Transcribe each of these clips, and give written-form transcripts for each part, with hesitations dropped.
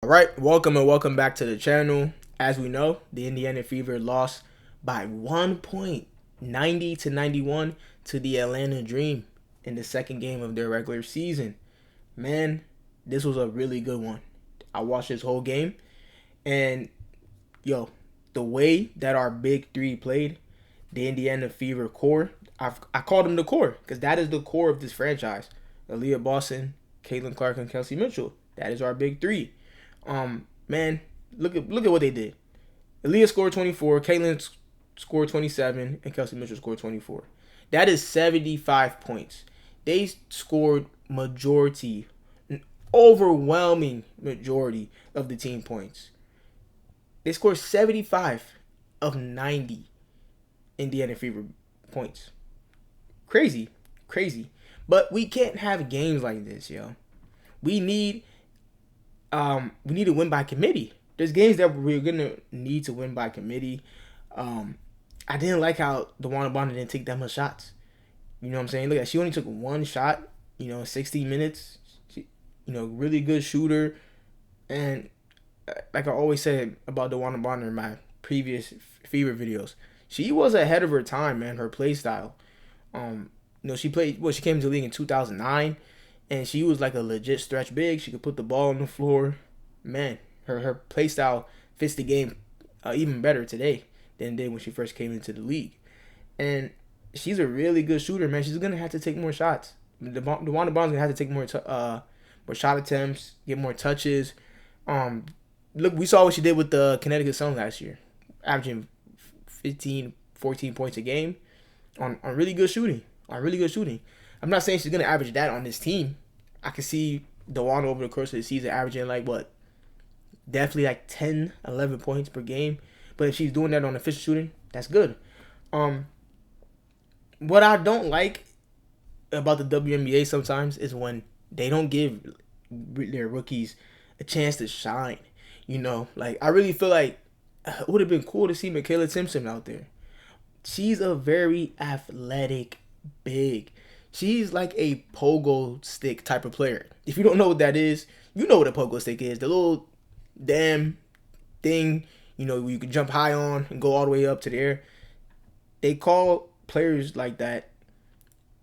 All right, welcome and welcome back to the channel. As we know, the Indiana Fever lost by 1 point, 90 to 91 to the Atlanta Dream in the second game of their regular season. Man, this was a really good one. I watched this whole game, and yo, the way that our big three played, the Indiana Fever core, I called them the core because that is the core of this franchise. Aaliyah Boston, Caitlin Clark, and Kelsey Mitchell. That is our big three. Man, look at what they did. Aaliyah scored 24, Caitlin scored 27, and Kelsey Mitchell scored 24. That is 75 points. They scored majority, an overwhelming majority of the team points. They scored 75 of 90 Indiana Fever points. Crazy, crazy. But we can't have games like this, yo. We need we need to win by committee. There's games that we're gonna need to win by committee. I didn't like how DeWanna Bonner didn't take that much shots. You know what I'm saying? Look at, she only took one shot. 16 minutes. She, really good shooter. And like I always said about DeWanna Bonner in my previous Fever videos, she was ahead of her time, man. Her play style. She played. Well, she came to the league in 2009. And she was like a legit stretch big. She could put the ball on the floor. Man, her play style fits the game even better today than it did when she first came into the league. And she's a really good shooter, man. She's gonna have to take more shots. DeWanna Bond's gonna have to take more shot attempts, get more touches. Look, we saw what she did with the Connecticut Sun last year, averaging 15, 14 points a game on really good shooting. I'm not saying she's gonna average that on this team. I can see DeWanna over the course of the season averaging definitely like 10, 11 points per game. But if she's doing that on efficient shooting, that's good. What I don't like about the WNBA sometimes is when they don't give their rookies a chance to shine. I really feel like it would have been cool to see Michaela Simpson out there. She's a very athletic big. She's like a pogo stick type of player. If you don't know what that is, you know what a pogo stick is. The little damn thing, you can jump high on and go all the way up to the air. They call players like that.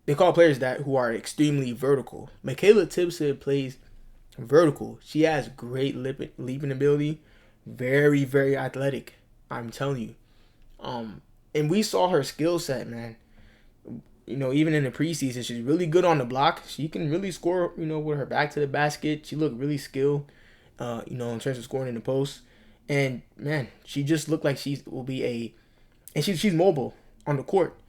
They call players that who are extremely vertical. Michaela Timpson plays vertical. She has great leaping ability. Very, very athletic. I'm telling you. And we saw her skill set, man. Even in the preseason, she's really good on the block. She can really score, with her back to the basket. She looked really skilled, in terms of scoring in the post. And, man, she just looked like and she's mobile on the court.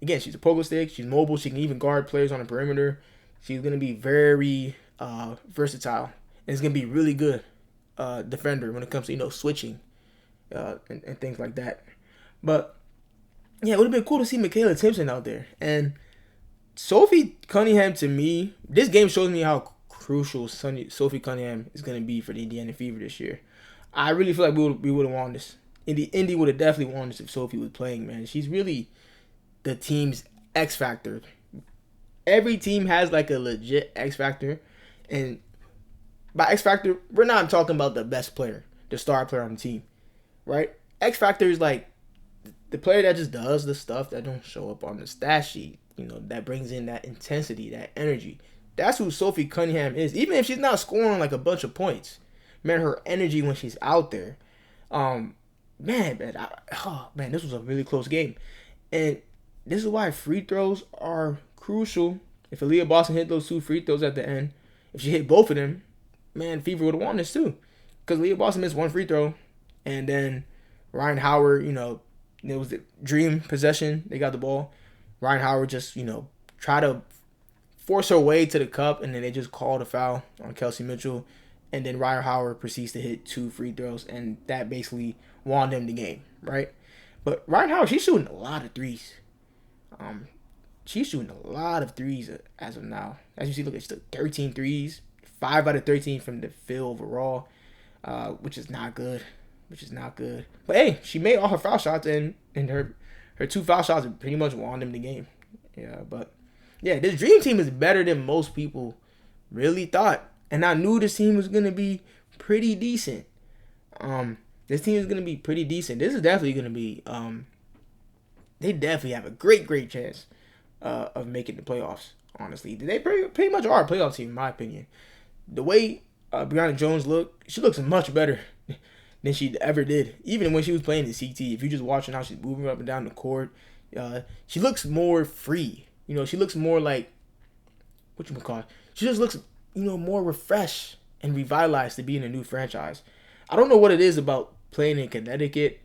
Again, she's a pogo stick. She's mobile. She can even guard players on the perimeter. She's going to be very versatile. And it's going to be really good defender when it comes to, switching and things like that. But yeah, it would have been cool to see Michaela Timpson out there. And Sophie Cunningham, to me, this game shows me how crucial Sophie Cunningham is going to be for the Indiana Fever this year. I really feel like we would have won this. Indy would have definitely won this if Sophie was playing, man. She's really the team's X factor. Every team has like a legit X factor. And by X factor, we're not talking about the best player, the star player on the team, right? X factor is like the player that just does the stuff that don't show up on the stat sheet, that brings in that intensity, that energy. That's who Sophie Cunningham is. Even if she's not scoring like a bunch of points, man, her energy when she's out there, man, this was a really close game, and this is why free throws are crucial. If Aaliyah Boston hit those two free throws at the end, if she hit both of them, man, Fever would have won this too, because Aaliyah Boston missed one free throw, and then Ryan Howard, it was the dream possession. They got the ball. Ryan Howard just, try to force her way to the cup, and then they just called a foul on Kelsey Mitchell. And then Ryan Howard proceeds to hit two free throws, and that basically won them the game, right? But Ryan Howard, she's shooting a lot of threes. She's shooting a lot of threes as of now. As you see, look, she took 13 threes, 5 out of 13 from the field overall, which is not good. But hey, she made all her foul shots, and her two foul shots pretty much won them the game. Yeah, but yeah, this dream team is better than most people really thought. And I knew this team was going to be pretty decent. This team is gonna be pretty decent. This is definitely gonna be. They definitely have a great chance of making the playoffs. Honestly, they pretty much are a playoff team in my opinion. The way Brianna Jones she looks much better than she ever did. Even when she was playing the CT, if you're just watching how she's moving up and down the court, she looks more free. She looks more like what you call it. She just looks more refreshed and revitalized to be in a new franchise. I don't know what it is about playing in Connecticut.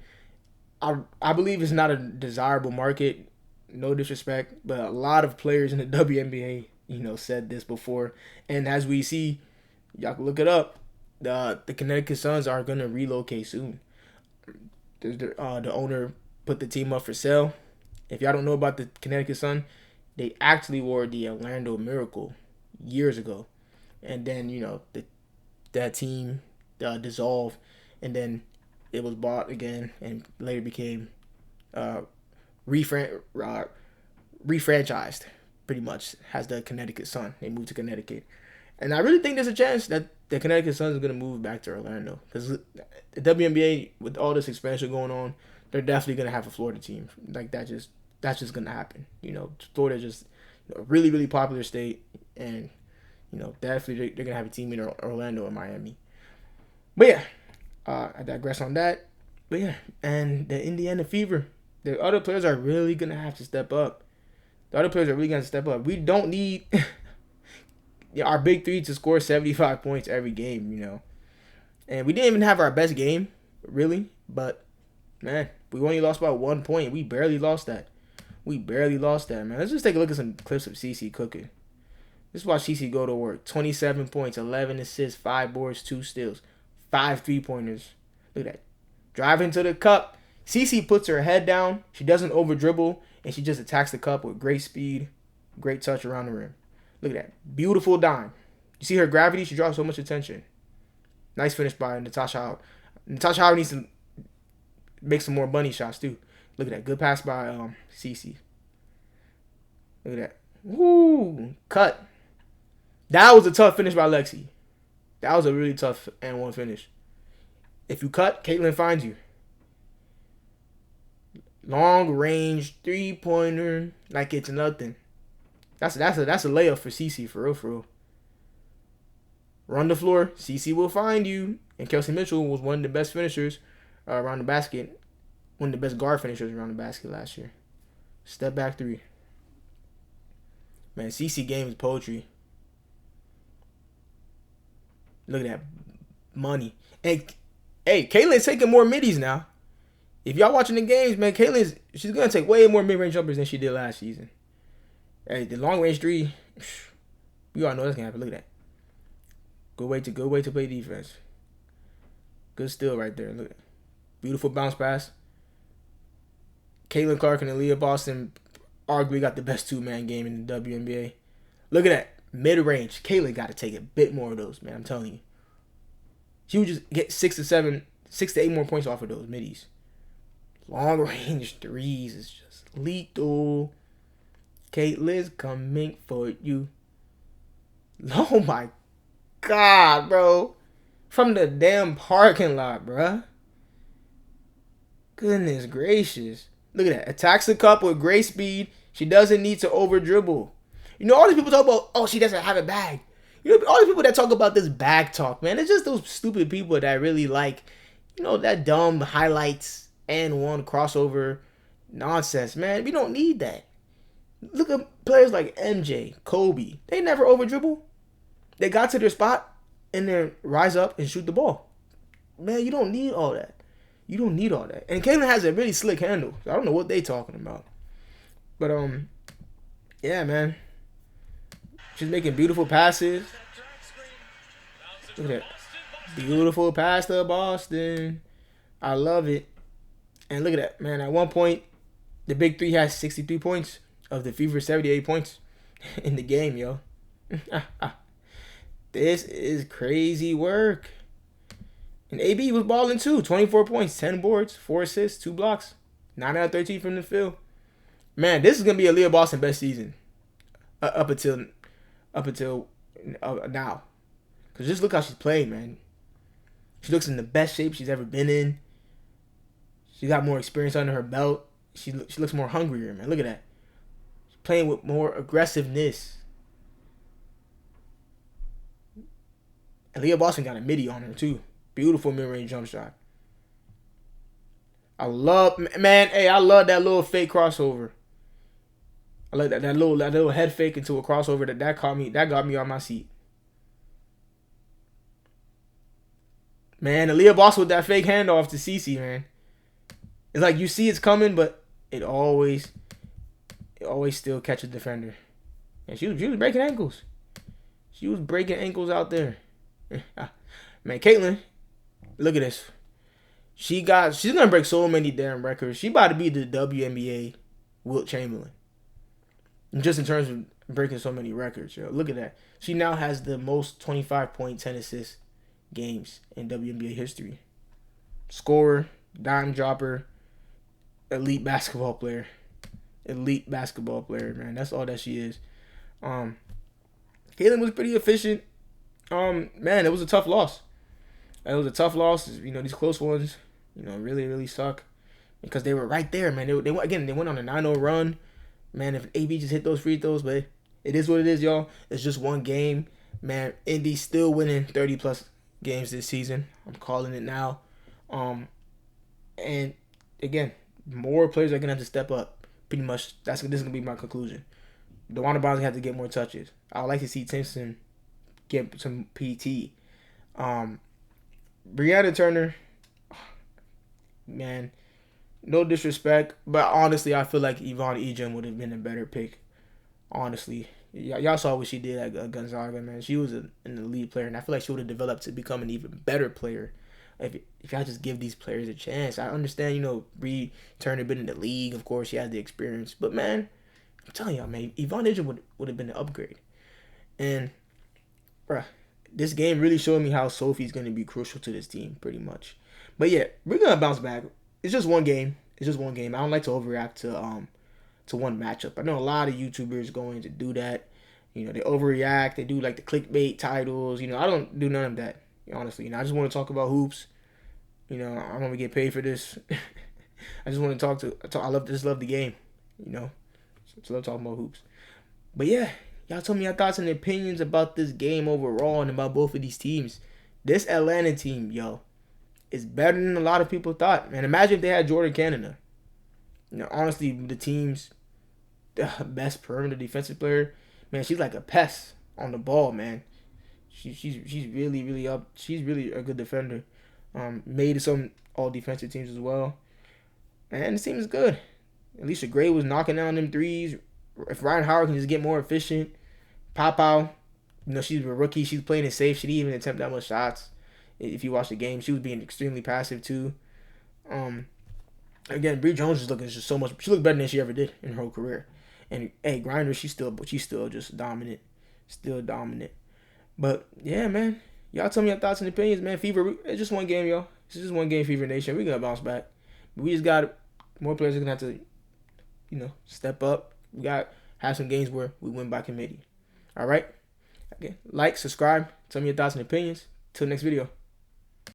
I believe it's not a desirable market. No disrespect, but a lot of players in the WNBA, said this before. And as we see, y'all can look it up. The Connecticut Suns are gonna relocate soon. The owner put the team up for sale. If y'all don't know about the Connecticut Sun, they actually were the Orlando Miracle years ago, and then that team dissolved, and then it was bought again, and later became refranchised. Pretty much as the Connecticut Sun. They moved to Connecticut, and I really think there's a chance that the Connecticut Suns are gonna move back to Orlando because the WNBA with all this expansion going on, they're definitely gonna have a Florida team like that. That's just gonna happen. Florida just a really popular state, and definitely they're gonna have a team in Orlando or Miami. But yeah, I digress on that. But yeah, and the Indiana Fever, the other players are really gonna have to step up. We don't need our big three to score 75 points every game, And we didn't even have our best game, really. But man, we only lost by 1 point. We barely lost that. Man. Let's just take a look at some clips of CeCe cooking. Let's watch CeCe go to work. 27 points, 11 assists, 5 boards, 2 steals, 5 3-pointers. Look at that. Driving to the cup. CeCe puts her head down. She doesn't over dribble, and she just attacks the cup with great speed, great touch around the rim. Look at that. Beautiful dime. You see her gravity? She draws so much attention. Nice finish by Natasha Howard. Natasha Howard needs to make some more bunny shots, too. Look at that. Good pass by CeCe. Look at that. Woo! Cut. That was a tough finish by Lexi. That was a really tough and one finish. If you cut, Caitlin finds you. Long range 3-pointer like it's nothing. That's a layup for CeCe, for real. Run the floor, CeCe will find you. And Kelsey Mitchell was one of the best finishers around the basket. One of the best guard finishers around the basket last year. Step back 3. Man, CeCe game is poetry. Look at that money. And hey, Caitlin's taking more middies now. If y'all watching the games, man, she's gonna take way more mid-range jumpers than she did last season. Hey, the long range 3, you all know that's gonna happen. Look at that. Good way to play defense. Good steal right there. Look at that. Beautiful bounce pass. Caitlin Clark and Aaliyah Boston arguably got the best 2-man game in the WNBA. Look at that. Mid-range. Caitlin got to take a bit more of those, man. I'm telling you. She would just get 6 to 8 more points off of those middies. Long range 3s is just lethal. Caitlin's coming for you. Oh my God, bro. From the damn parking lot, bruh. Goodness gracious. Look at that. Attacks the cup with great speed. She doesn't need to over dribble. All these people talk about, oh, she doesn't have a bag. All these people that talk about this bag talk, man, it's just those stupid people that really like, that dumb highlights and one crossover nonsense, man. We don't need that. Look at players like MJ, Kobe. They never over dribble. They got to their spot and then rise up and shoot the ball. Man, you don't need all that. And Caitlin has a really slick handle. So I don't know what they talking about. But yeah, man. She's making beautiful passes. Look at that. Beautiful pass to Boston. I love it. And look at that, man. At one point, the Big Three has 63 points of the Fever 78 points in the game, yo. This is crazy work. And AB was balling too. 24 points, 10 boards, 4 assists, 2 blocks. 9 out of 13 from the field. Man, this is going to be Aaliyah Boston best season. Up until now. Because just look how she's playing, man. She looks in the best shape she's ever been in. She got more experience under her belt. She looks more hungrier, man. Look at that. She's playing with more aggressiveness. And Leah Boston got a midi on her too. Beautiful mid-range jump shot. I love, man. Hey, I love that little fake crossover. I like that little head fake into a crossover that got me on my seat. Man, Aaliyah Boston with that fake handoff to Cece, man. It's like you see it's coming, but it always still catches the defender. And she was breaking ankles. She was breaking ankles out there. Man, Caitlyn, look at this. She's gonna break so many damn records. She about to be the WNBA Wilt Chamberlain. Just in terms of breaking so many records, yo. Look at that. She now has the most 25-point, 10 assist games in WNBA history. Scorer, dime dropper, elite basketball player. Elite basketball player, man. That's all that she is. Caitlyn was pretty efficient. Man, it was a tough loss. It was a tough loss. You know, these close ones, you know, really, really suck. Because they were right there, man. They went on a 9-0 run. Man, if AB just hit those free throws, but it is what it is, y'all. It's just one game. Man, Indy's still winning 30-plus games this season. I'm calling it now. And, again, more players are going to have to step up. Pretty much, this is going to be my conclusion. DeWanna Brown's going to have to get more touches. I would like to see Timpson get some PT. Brianna Turner, man, no disrespect, but honestly, I feel like Yvonne Ejim would have been a better pick. Honestly, y'all saw what she did at Gonzaga, man. She was an elite player, and I feel like she would have developed to become an even better player if y'all just give these players a chance. I understand, you know, Bree Turner been in the league, of course, she has the experience, but man, I'm telling y'all, man, Yvonne Ejim would have been an upgrade. And, bruh, this game really showed me how Sophie's going to be crucial to this team, pretty much. But yeah, we're going to bounce back. It's just one game. I don't like to overreact to one matchup. I know a lot of YouTubers going to do that. You know, they overreact. They do like the clickbait titles. You know, I don't do none of that, honestly. You know, I just want to talk about hoops. You know, I want to get paid for this. I just want to talk. I love the game. You know, just love talking about hoops. But yeah, y'all tell me your thoughts and opinions about this game overall and about both of these teams. This Atlanta team, yo, is better than a lot of people thought. Man, imagine if they had Jordan Canada. You know, honestly, the team's best perimeter defensive player, man, she's like a pest on the ball, man. She's really, really up. She's really a good defender. Made some all defensive teams as well. And the team is good. Alicia Gray was knocking down them threes. If Ryan Howard can just get more efficient, Pow, you know, she's a rookie. She's playing it safe. She didn't even attempt that much shots. If you watch the game, she was being extremely passive too. Again, Bree Jones is looking just so much. She looked better than she ever did in her whole career. And hey, Grinder, she's still just dominant, still dominant. But yeah, man, y'all tell me your thoughts and opinions, man. Fever, it's just one game, y'all. It's just one game, Fever Nation. We're gonna bounce back. We just got more players are gonna have to, you know, step up. We got have some games where we win by committee. All right. Okay. Like, subscribe. Tell me your thoughts and opinions. Till next video.